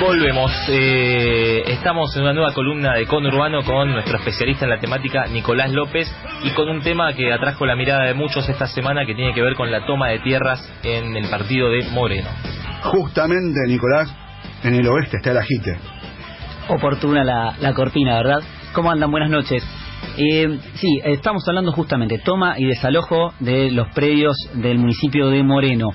Volvemos, estamos en una nueva columna de Conurbano con nuestro especialista en la temática, Nicolás López, y con un tema que atrajo la mirada de muchos esta semana, que tiene que ver con la toma de tierras en el partido de Moreno. Justamente, Nicolás, en el oeste está el ajite. Oportuna la cortina, ¿verdad? ¿Cómo andan? Buenas noches. Sí, estamos hablando justamente toma y desalojo de los predios del municipio de Moreno.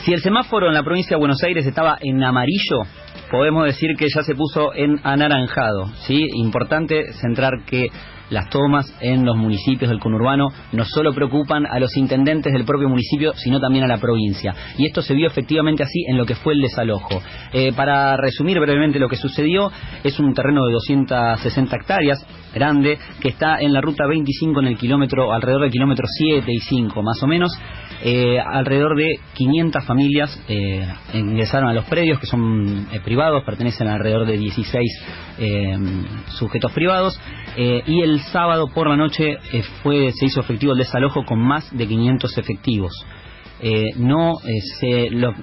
Si el semáforo en la provincia de Buenos Aires estaba en amarillo, podemos decir que ya se puso en anaranjado, ¿sí? Importante centrar que las tomas en los municipios del conurbano no solo preocupan a los intendentes del propio municipio, sino también a la provincia. Y esto se vio efectivamente así en lo que fue el desalojo. Para resumir brevemente lo que sucedió, es un terreno de 260 hectáreas, grande, que está en la ruta 25 en el kilómetro, alrededor del kilómetro 7 y 5 más o menos. Alrededor de 500 familias ingresaron a los predios, que son privados, pertenecen a alrededor de 16 sujetos privados, y el sábado por la noche se hizo efectivo el desalojo con más de 500 efectivos.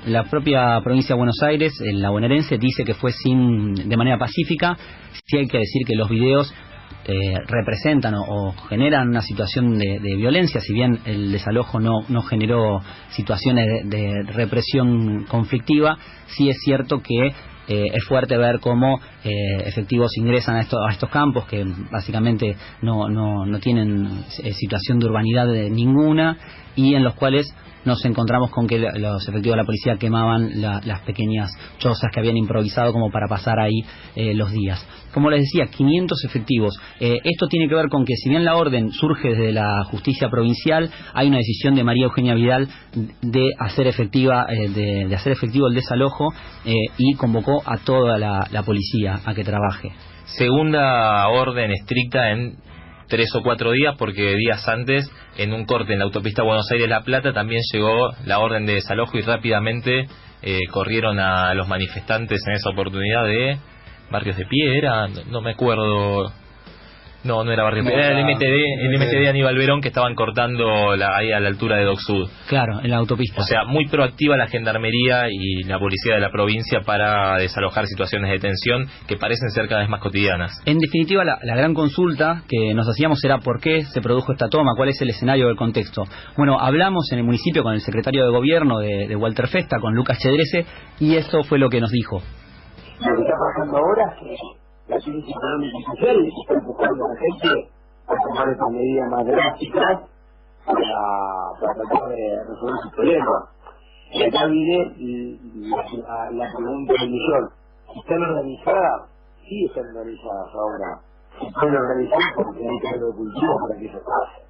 La propia provincia de Buenos Aires, la bonaerense, dice que fue de manera pacífica. Sí hay que decir que los videos representan o generan una situación de violencia, si bien el desalojo no generó situaciones de represión conflictiva. Sí es cierto que es fuerte ver cómo efectivos ingresan a estos campos que básicamente no tienen situación de urbanidad ninguna, y en los cuales nos encontramos con que los efectivos de la policía quemaban las pequeñas chozas que habían improvisado como para pasar ahí los días. Como les decía, 500 efectivos. Esto tiene que ver con que, si bien la orden surge desde la justicia provincial, hay una decisión de María Eugenia Vidal de hacer efectivo el desalojo, y convocó a toda la policía a que trabaje. Segunda orden estricta en 3 o 4 días, porque días antes, en un corte en la autopista Buenos Aires-La Plata, también llegó la orden de desalojo y rápidamente corrieron a los manifestantes en esa oportunidad de Barrios de Piedra, no me acuerdo. No era Barrio Piedra, era el MTD Aníbal Verón, que estaban cortando ahí a la altura de Doc Sud. Claro, en la autopista. O sea, muy proactiva la gendarmería y la policía de la provincia para desalojar situaciones de tensión que parecen ser cada vez más cotidianas. En definitiva, la gran consulta que nos hacíamos era por qué se produjo esta toma, cuál es el escenario del contexto. Bueno, hablamos en el municipio con el secretario de gobierno de Walter Festa, con Lucas Chedrese, y eso fue lo que nos dijo. Lo que está pasando ahora es que la crisis económica y social está empujando a la gente a tomar estas medidas más drásticas para tratar de resolver sus problemas. Y acá viene la pregunta del millón. ¿Están organizadas? Sí, están organizadas ahora. Se pueden organizar porque hay caldo de cultivo para que eso pase.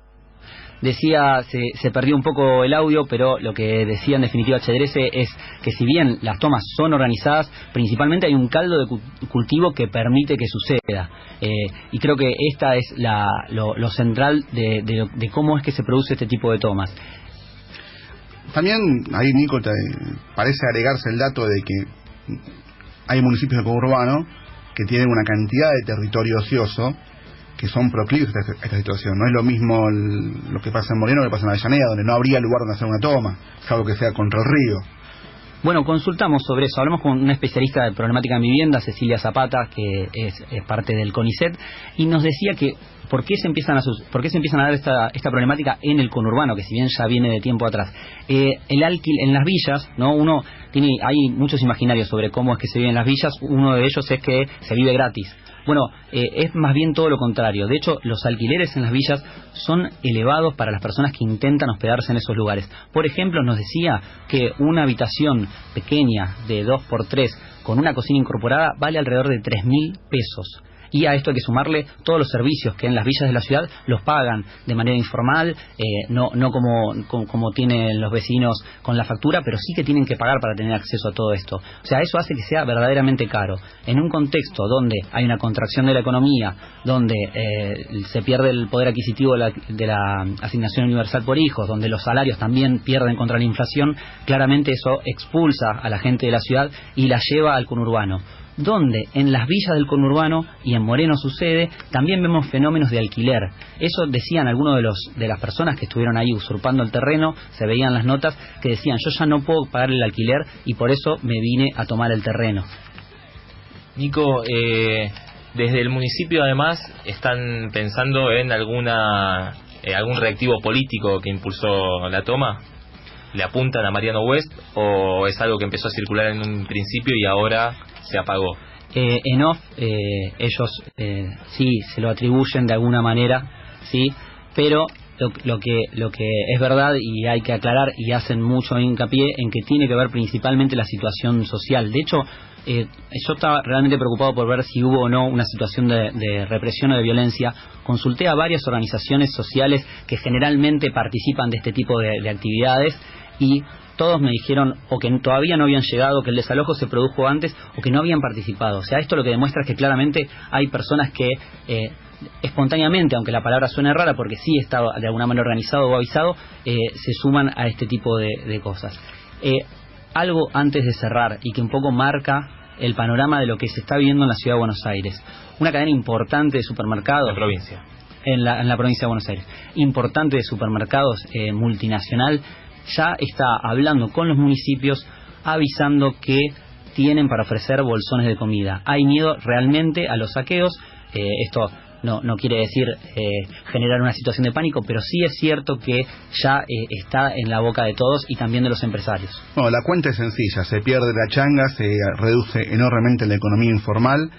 Decía, se perdió un poco el audio, pero lo que decía en definitiva Chedrese es que, si bien las tomas son organizadas, principalmente hay un caldo de cultivo que permite que suceda. Y creo que esta es lo central de cómo es que se produce este tipo de tomas. También ahí, Nico, parece agregarse el dato de que hay municipios del conurbano que tienen una cantidad de territorio ocioso que son proclives a esta situación. No es lo mismo lo que pasa en Moreno que pasa en Avellaneda, donde no habría lugar donde hacer una toma, salvo que sea contra el río. Bueno, consultamos sobre eso, hablamos con una especialista de problemática en vivienda, Cecilia Zapata, que es parte del CONICET, y nos decía que ¿por qué se empiezan a dar esta problemática en el conurbano, que si bien ya viene de tiempo atrás? El alquiler en las villas, ¿no? Hay muchos imaginarios sobre cómo es que se vive en las villas. Uno de ellos es que se vive gratis. Bueno, es más bien todo lo contrario. De hecho, los alquileres en las villas son elevados para las personas que intentan hospedarse en esos lugares. Por ejemplo, nos decía que una habitación pequeña de 2x3 con una cocina incorporada vale alrededor de 3.000 pesos. Y a esto hay que sumarle todos los servicios que en las villas de la ciudad los pagan de manera informal, no como tienen los vecinos con la factura, pero sí que tienen que pagar para tener acceso a todo esto. O sea, eso hace que sea verdaderamente caro. En un contexto donde hay una contracción de la economía, donde se pierde el poder adquisitivo de la asignación universal por hijos, donde los salarios también pierden contra la inflación, claramente eso expulsa a la gente de la ciudad y la lleva al conurbano. donde en las villas del conurbano y en Moreno sucede, también vemos fenómenos de alquiler. Eso decían algunos de las personas que estuvieron ahí usurpando el terreno, se veían las notas que decían, yo ya no puedo pagar el alquiler y por eso me vine a tomar el terreno. Nico, desde el municipio además están pensando en algún reactivo político que impulsó la toma. ¿Le apuntan a Mariano West o es algo que empezó a circular en un principio y ahora se apagó? En off, ellos sí se lo atribuyen de alguna manera, sí, pero lo que es verdad y hay que aclarar y hacen mucho hincapié en que tiene que ver principalmente la situación social. De hecho, yo estaba realmente preocupado por ver si hubo o no una situación de represión o de violencia. Consulté a varias organizaciones sociales que generalmente participan de este tipo de actividades y todos me dijeron o que todavía no habían llegado, que el desalojo se produjo antes o que no habían participado. O sea, esto lo que demuestra es que claramente hay personas que espontáneamente, aunque la palabra suene rara porque sí estaba de alguna manera organizado o avisado, se suman a este tipo de cosas. Algo antes de cerrar y que un poco marca el panorama de lo que se está viviendo en la ciudad de Buenos Aires. Una cadena importante de supermercados. La provincia. En la provincia de Buenos Aires. Importante de supermercados, multinacional, ya está hablando con los municipios, avisando que tienen para ofrecer bolsones de comida. Hay miedo realmente a los saqueos. Esto no quiere decir generar una situación de pánico, pero sí es cierto que ya está en la boca de todos y también de los empresarios. No, la cuenta es sencilla, se pierde la changa, se reduce enormemente la economía informal,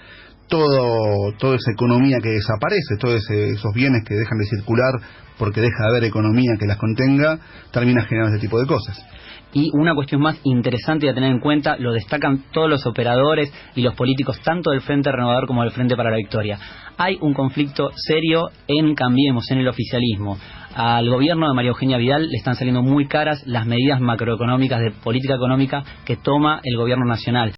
toda esa economía que desaparece, todos esos bienes que dejan de circular porque deja de haber economía que las contenga, termina generando este tipo de cosas. Y una cuestión más interesante a tener en cuenta, lo destacan todos los operadores y los políticos, tanto del Frente Renovador como del Frente para la Victoria. Hay un conflicto serio en Cambiemos, en el oficialismo. Al gobierno de María Eugenia Vidal le están saliendo muy caras las medidas macroeconómicas de política económica que toma el gobierno nacional.